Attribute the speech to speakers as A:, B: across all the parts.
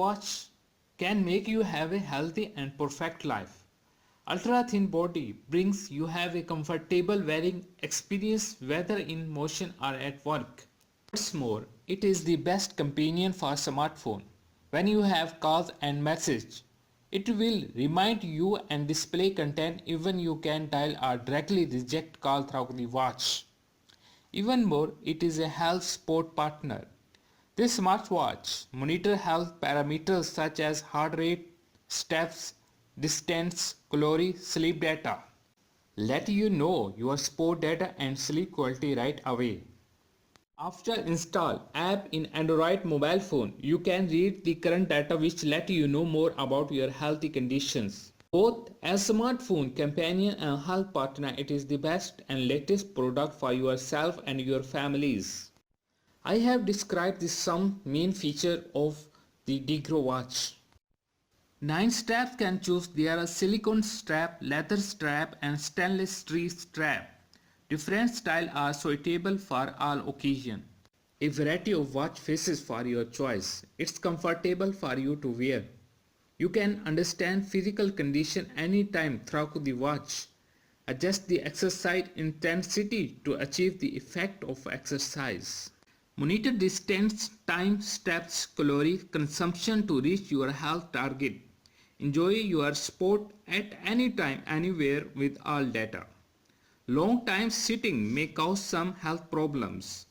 A: smartwatch can make you have a healthy and perfect life. Ultra thin body brings you have a comfortable wearing experience whether in motion or at work. What's more, it is the best companion for smartphone. When you have calls and message, it will remind you and display content even you can dial or directly reject call through the watch. Even more, it is a health support partner. This smartwatch monitor health parameters such as heart rate, steps, distance, calories, sleep data. Let you know your sport data and sleep quality right away. After install app in Android mobile phone, you can read the current data which let you know more about your healthy conditions. Both as smartphone companion and health partner, it is the best and latest product for yourself and your families. I have described the some main feature of the Diggro watch. 9 straps can choose. There are silicone strap, leather strap and stainless steel strap. Different styles are suitable for all occasions. A variety of watch faces for your choice. It's comfortable for you to wear. You can understand physical condition anytime through the watch. Adjust the exercise intensity to achieve the effect of exercise. Monitor distance, time, steps, calorie consumption to reach your health target. Enjoy your sport at any time, anywhere with all data. Long time sitting may cause some health problems.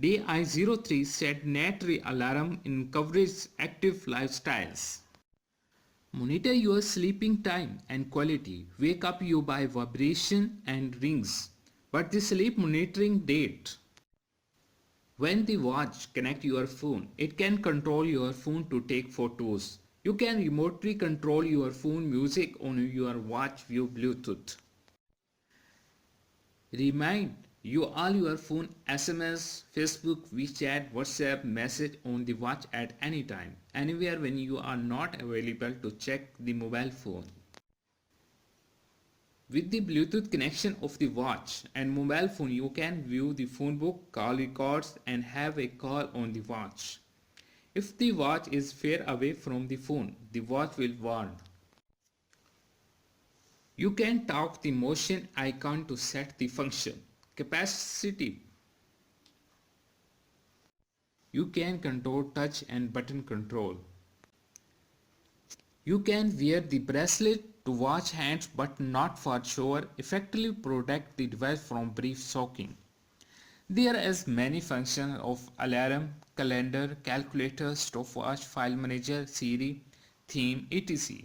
A: DI03 set netary alarm encourages active lifestyles. Monitor your sleeping time and quality. Wake up you by vibration and rings. But the sleep monitoring date. When the watch connects your phone, it can control your phone to take photos. You can remotely control your phone music on your watch via Bluetooth. Remind you all your phone SMS, Facebook, WeChat, WhatsApp message on the watch at any time, anywhere when you are not available to check the mobile phone. With the Bluetooth connection of the watch and mobile phone, you can view the phone book, call records and have a call on the watch. If the watch is far away from the phone, the watch will warn. You can tap the motion icon to set the function. Capacity. You can control touch and button control. You can wear the bracelet to watch hands but not for shower, effectively protect the device from brief shocking. There is many functions of alarm, calendar, calculator, stopwatch, file manager, Siri, theme, etc.